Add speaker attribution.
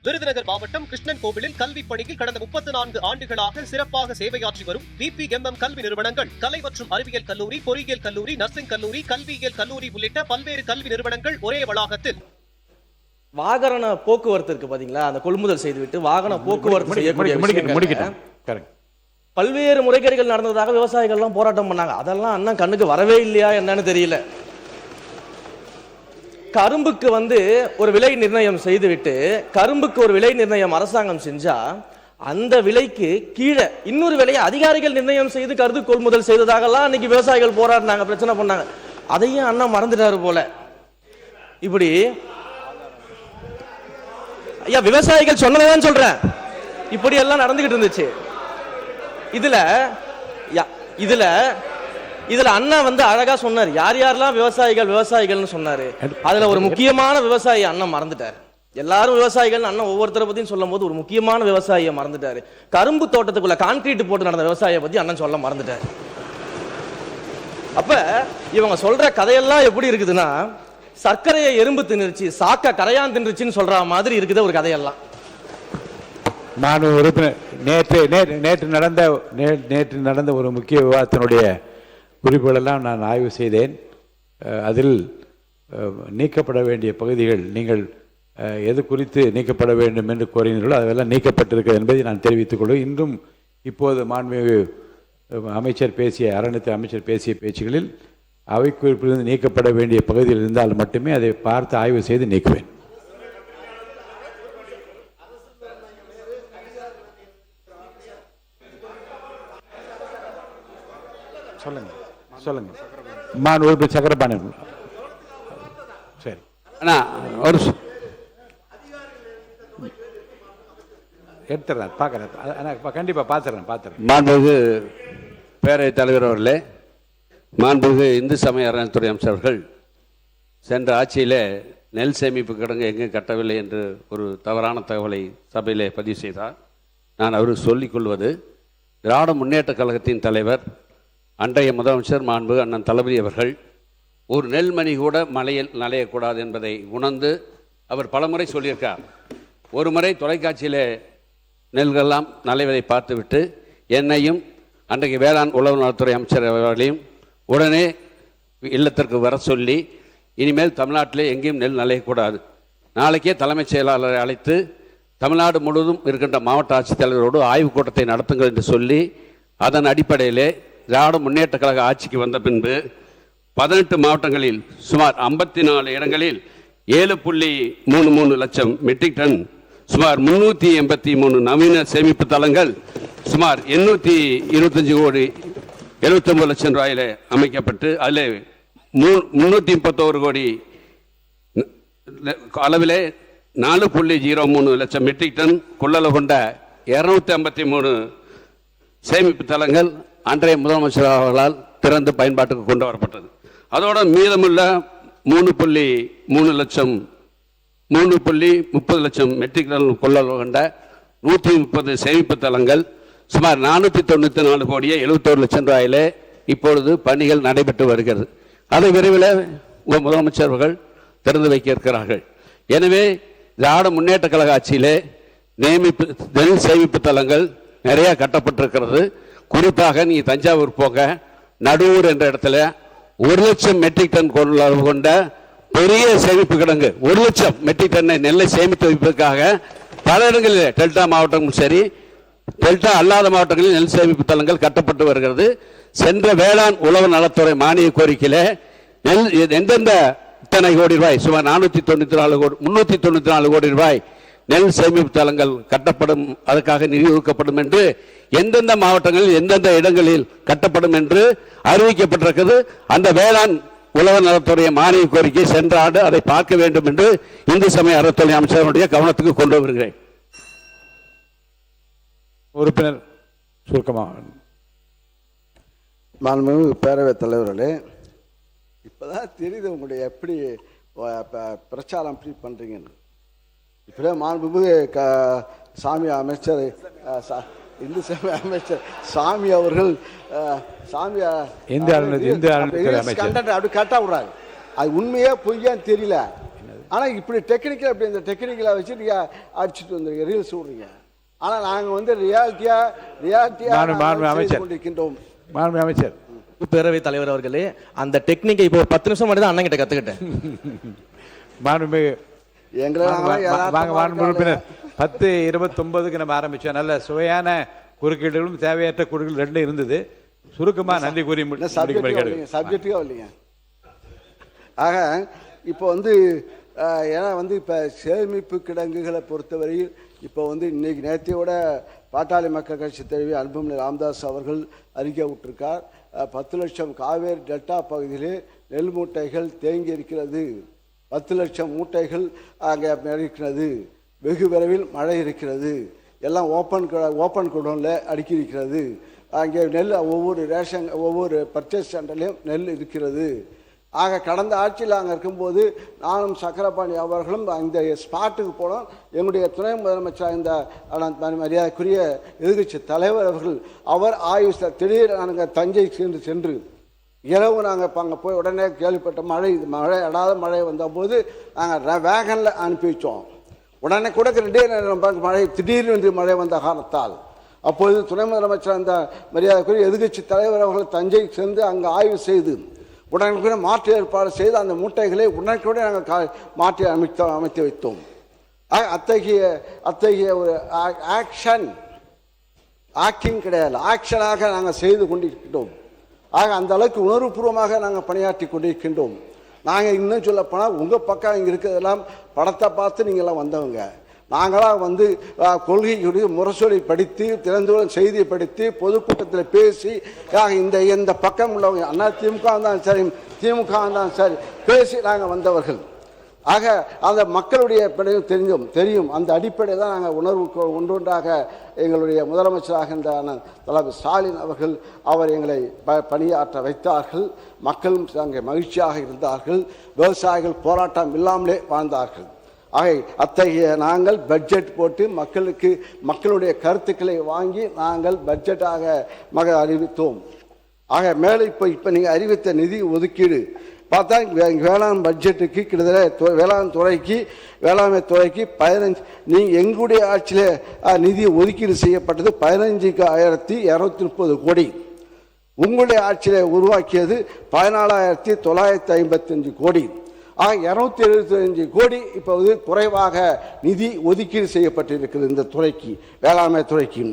Speaker 1: விருதுநகர் மாவட்டம் கிருஷ்ணன் கோவிலில் கல்வி பணியில் கடந்த 34 ஆண்டுகளாக சிறப்பாக சேவையாற்றி வரும் VPMM கல்வி நிறுவனங்கள், கலை மற்றும் அறிவியல் கல்லூரி, பொறியியல் கல்லூரி, நர்சிங் கல்லூரி, கல்வியியல் கல்லூரி உள்ளிட்ட பல்வேறு கல்வி நிறுவனங்கள் ஒரே வளாகத்தில்.
Speaker 2: வாகன போக்குவரத்து இருக்கு பாத்தீங்களா, அந்த கொள்முதல் செய்துவிட்டு வாகன போக்குவரத்து செய்யக்கூடிய பல்வேறு முறைகேடுகள் நடந்ததாக விவசாயிகள்லாம் போராட்டம் பண்ணாங்க. அதெல்லாம் அண்ணன் கண்ணுக்கு வரவே இல்லையா என்னன்னு தெரியல. கரும்புக்கு ஒரு விலை நிர்ணயம் செய்துவிட்டு, கரும்புக்கு ஒரு விலை நிர்ணயம் அரசாங்கம் செஞ்சா அந்த விலைக்கு கீழே இன்னொரு விலையை அதிகாரிகள் நிர்ணயம் செய்து கருது கொள்முதல் செய்ததாகலாம் அன்னைக்கு விவசாயிகள் போராடினாங்க, பிரச்சனை பண்ணாங்க. அதையும் அண்ணன் மறந்துட்டாரு போல. இப்படி ஐயா விவசாயிகள் சொன்னதான் சொல்றேன், இப்படி எல்லாம் நடந்துகிட்டு இருந்துச்சு. இதுல அண்ணா அழகா சொன்னார், யார் யாரெல்லாம் விவசாயிகள்னு சொன்னாரு. அதுல ஒரு முக்கியமான விவசாயி அண்ணன் மறந்துட்டாரு. எல்லாரும் விவசாயிகள் அண்ணன் ஒவ்வொருத்தரை பத்தியும் சொல்லும் போது ஒரு முக்கியமான விவசாயியை மறந்துட்டாரு. கரும்பு தோட்டத்துக்குள்ள கான்கிரீட் போட்டு நடந்த விவசாயியை பத்தி அண்ணன் சொல்ல மறந்துட்டாரு. அப்ப இவங்க சொல்ற கதையெல்லாம் எப்படி இருக்குதுன்னா, சர்க்கரையை எறும்பு தின்னுருச்சு, சாக்க கரையான் தின்றுச்சுன்னு சொல்ற மாதிரி இருக்குது ஒரு கதையெல்லாம்.
Speaker 3: நான் உறுப்பினர் நேற்று நடந்த ஒரு முக்கிய விவாதத்தினுடைய குறிப்புகளெல்லாம் நான் ஆய்வு செய்தேன். அதில் நீக்கப்பட வேண்டிய பகுதிகள், நீங்கள் எது குறித்து நீக்கப்பட வேண்டும் என்று கோரினீர்களோ அதெல்லாம் நீக்கப்பட்டிருக்கிறது என்பதை நான் தெரிவித்துக் கொள்வேன். இன்றும் இப்போது மாண்புமிகு அறநிலையத்துறை அமைச்சர் பேசிய பேச்சுகளில் அவை குறிப்பிலிருந்து நீக்கப்பட வேண்டிய பகுதியில் இருந்தால் மட்டுமே அதை பார்த்து ஆய்வு செய்து நீக்குவேன். சொல்லுங்க மான் உறுப்பினர் சக்கரபாணி. சரி அண்ணா ஒரு எடுத்துறேன், பார்க்குறேன், கண்டிப்பாக பார்த்துறேன்.
Speaker 4: மாண்புமிகு பேரவைத் தலைவர் அவர்களே, மாண்புமிகு இந்து சமய அறநிலையத்துறை அமைச்சர் அவர்கள் சென்ற ஆட்சியிலே நெல் சேமிப்பு கிடங்கு எங்கும் கட்டவில்லை என்று ஒரு தவறான தகவலை சபையிலே பதிவு செய்தார். நான் அவருக்கு சொல்லிக் கொள்வது, திராவிட முன்னேற்ற கழகத்தின் தலைவர் அன்றைய முதலமைச்சர் மாண்பு அண்ணன் தளபதி அவர்கள் ஒரு நெல்மணி கூட மலையில் நனையக்கூடாது என்பதை உணர்ந்து அவர் பலமுறை சொல்லியிருக்கார். ஒரு முறை தொலைக்காட்சியிலே நெல்களெல்லாம் நனைவதை பார்த்துவிட்டு என்னையும் அன்றைக்கு வேளாண் உழவு நலத்துறை அமைச்சர் அவர்களையும் உடனே இல்லத்திற்கு வர சொல்லி, இனிமேல் தமிழ்நாட்டிலே எங்கேயும் நெல் நனையக்கூடாது, நாளைக்கே தலைமைச் செயலாளரை அழைத்து தமிழ்நாடு முழுவதும் இருக்கின்ற மாவட்ட ஆட்சித்தலைவரோடு ஆய்வுக் கூட்டத்தை நடத்துங்கள் என்று சொல்லி, அதன் அடிப்படையிலே திராவிட முன்னேற்ற கழக ஆட்சிக்கு வந்த பின்பு 18 மாவட்டங்களில் சுமார் 54 இடங்களில் 7.33 லட்சம் மெட்ரிக் டன், சுமார் 383 நவீன சேமிப்பு தளங்கள், சுமார் 825 கோடி 79 லட்சம் ரூபாயில அமைக்கப்பட்டு அதில் 331 கோடி அளவிலே 4.03 லட்சம் மெட்ரிக் டன் கொள்ளளவு கொண்ட 253 சேமிப்பு தளங்கள் அன்றைய முதலமைச்சர் அவர்களால் திறந்து பயன்பாட்டுக்கு கொண்டு வரப்பட்டது. அதோட மீதமுள்ள 3.30 லட்சம் மெட்ரிக் டன் கொள்ளளவு கொண்ட 130 சேமிப்பு தளங்கள், சுமார் 494 கோடியே 71 லட்சம் ரூபாயிலே இப்பொழுது பணிகள் நடைபெற்று வருகிறது. அதை விரைவில் முதலமைச்சர் அவர்கள் திறந்து வைக்க இருக்கிறார்கள். எனவே திராவிட முன்னேற்ற கழக ஆட்சியிலே நெல் சேமிப்பு தளங்கள் நிறைய கட்டப்பட்டிருக்கிறது. குறிப்பாக நீ தஞ்சாவூர் போங்க, நடுவூர் என்ற இடத்துல 1 லட்சம் மெட்ரிக் டன் கொண்ட பெரிய சேமிப்பு கிடங்கு, 1 லட்சம் மெட்ரிக் டன் நெல்லை சேமித்து வைப்பதற்காக பல இடங்களில் டெல்டா மாவட்டமும் சரி, டெல்டா அல்லாத மாவட்டங்களில் நெல் சேமிப்பு தளங்கள் கட்டப்பட்டு வருகிறது. சென்ற வேளாண் உழவு நலத்துறை மானிய கோரிக்கையில நெல் எந்தெந்த இத்தனை கோடி ரூபாய், சுமார் 394 கோடி ரூபாய் நெல் சேமிப்பு தளங்கள் கட்டப்படும், அதற்காக நிதி ஒதுக்கப்படும் என்று எந்தெந்த மாவட்டங்களில் எந்தெந்த இடங்களில் கட்டப்படும் என்று அறிவிக்கப்பட்டிருக்கிறது. அந்த வேளாண் உழவு நலத்துறை மானிய கோரிக்கை சென்ற ஆண்டு அதை பார்க்க வேண்டும் என்று இந்து சமய அறநிலையத்துறை அமைச்சருடைய கவனத்துக்கு கொண்டு வருகிறேன்.
Speaker 3: உறுப்பினர் சுருக்கமாக.
Speaker 5: மாண்புமிகு பேரவைத் தலைவர்களே, இப்போதான் தெரியுது உங்களுடைய எப்படி பிரச்சாரம் எப்படி பண்ணுறீங்கன்னு. இப்படியே மாண்புமிகு சாமி அமைச்சர், இந்து சமய அமைச்சர் சாமி அவர்கள் அப்படி கேட்டா விடுறாங்க. அது உண்மையே பொய்யான்னு தெரியல. ஆனால் இப்படி டெக்னிக்கல் அப்படி இந்த டெக்னிக்கலாக வச்சு நீங்கள் அடிச்சுட்டு வந்துருங்க, ரீல்ஸ் விடுறீங்க. ஆனால் நாங்கள் வந்து ரியாலிட்டியாக கொண்டிருக்கின்றோம்.
Speaker 3: மாண்பு அமைச்சர்.
Speaker 2: பேரவைத் தலைவர் அவர்களே, அந்த டெக்னிக்கை இப்போ 10 நிமிஷம் மட்டும் தான் அண்ணன் கிட்ட கத்துக்கிட்டேன்.
Speaker 3: மாண்புமிகு
Speaker 5: எங்களை
Speaker 3: உறுப்பினர் 10:29க்கு நம்ம ஆரம்பிச்சோம். நல்ல சுவையான குறுக்கீடுகளும் தேவையற்ற குறுக்கீடு ரெண்டும் இருந்தது. சுருக்கமா நன்றி கூறி
Speaker 5: சப்ஜெக்டுக்காக இல்லைங்க. ஆக இப்போ வந்து ஏன்னா வந்து இப்போ சேமிப்பு கிடங்குகளை பொறுத்தவரையில் இப்போ வந்து இன்னைக்கு நேற்றையோட பாட்டாளி மக்கள் கட்சி தலைவி அன்புமணி ராமதாஸ் அவர்கள் அறிக்கை விட்டிருக்கார். 10 லட்சம் காவேரி டெல்டா பகுதியிலே நெல் மூட்டைகள் தேங்கி இருக்கிறது, 10 லட்சம் மூட்டைகள் அங்கே இருக்கிறது, வெகு விரைவில் மழை இருக்கிறது, எல்லாம் ஓப்பன் குடோனில் அடுக்கி இருக்கிறது, அங்கே நெல் ஒவ்வொரு பர்ச்சேஸ் சென்டர்லையும் நெல் இருக்கிறது. ஆக கடந்த ஆட்சியில் அங்கே இருக்கும்போது நானும் சக்கரபாணி அவர்களும் அந்த ஸ்பாட்டுக்கு போனோம். எங்களுடைய துணை முதலமைச்சர் இந்த மரியாதைக்குரிய எதிர்கட்சி தலைவர் அவர்கள் அவர் ஆய்வு திடீர் நாங்கள் தஞ்சை சென்று இரவு நாங்கள் அங்கே போய் உடனே கேள்விப்பட்ட மழை அடாத மழை வந்தபோது நாங்கள் வேகனில் அனுப்பி வச்சோம். உடனே கூட 2 நேரம் மழை திடீர்னு மழை வந்த காரணத்தால் அப்போது துணை முதலமைச்சர் அந்த மரியாதைக்குரிய எதிர்கட்சி தலைவர் அவர்கள் தஞ்சை சென்று அங்கே ஆய்வு செய்து உடனுக்குடன் மாற்று ஏற்பாடு செய்து அந்த மூட்டைகளை உடனுக்குடன் நாங்கள் மாற்றி அமைத்து வைத்தோம். அத்தகைய ஒரு ஆக்டிங் கிடையாது, ஆக்ஷனாக நாங்கள் செய்து கொண்டிருக்கின்றோம். ஆக அந்த அளவுக்கு உணர்வுபூர்வமாக நாங்கள் பணியாற்றி கொண்டிருக்கின்றோம். நாங்கள் இன்னும் சொல்லப்போனால் உங்கள் பக்கம் இங்கே இருக்கிறதெல்லாம் படத்தை பார்த்து நீங்கள்லாம் வந்தவங்க. நாங்களாம் வந்து கொள்கையுடைய முரசொலி படித்து திறந்துள்ள செய்தியை படித்து பொதுக்கூட்டத்தில் பேசி இந்த பக்கம் உள்ளவங்க அண்ணா திமுக இருந்தாலும் சரி திமுக இருந்தாலும் சரி பேசி நாங்கள் வந்தவர்கள். ஆக அந்த மக்களுடைய தெரியும். அந்த அடிப்படையில் தான் நாங்கள் உணர்வு ஒன்றொன்றாக எங்களுடைய முதலமைச்சராக இருந்த தலைவர் ஸ்டாலின் அவர்கள் எங்களை பணியாற்ற வைத்தார்கள். மக்களும் அங்கே மகிழ்ச்சியாக இருந்தார்கள். விவசாயிகள் போராட்டம் இல்லாமலே வாழ்ந்தார்கள். ஆகை அத்தகைய நாங்கள் பட்ஜெட் போட்டு மக்களுடைய கருத்துக்களை வாங்கி நாங்கள் பட்ஜெட்டாக அறிவித்தோம். ஆக மேலே இப்போ நீங்கள் அறிவித்த நிதி ஒதுக்கீடு பார்த்தா வேளாண் பட்ஜெட்டுக்கு கிட்டத்தட்ட வேளாண்மை துறைக்கு 15 நீங்கள் எங்களுடைய ஆட்சியில் நிதி ஒதுக்கீடு செய்யப்பட்டது 15,230 கோடி. உங்களுடைய ஆட்சியில் உருவாக்கியது 14,955 கோடி. ஆக 275 கோடி இப்போது குறைவாக நிதி ஒதுக்கீடு செய்யப்பட்டிருக்கிறது இந்த துறைக்கு, வேளாண்மை துறைக்கு.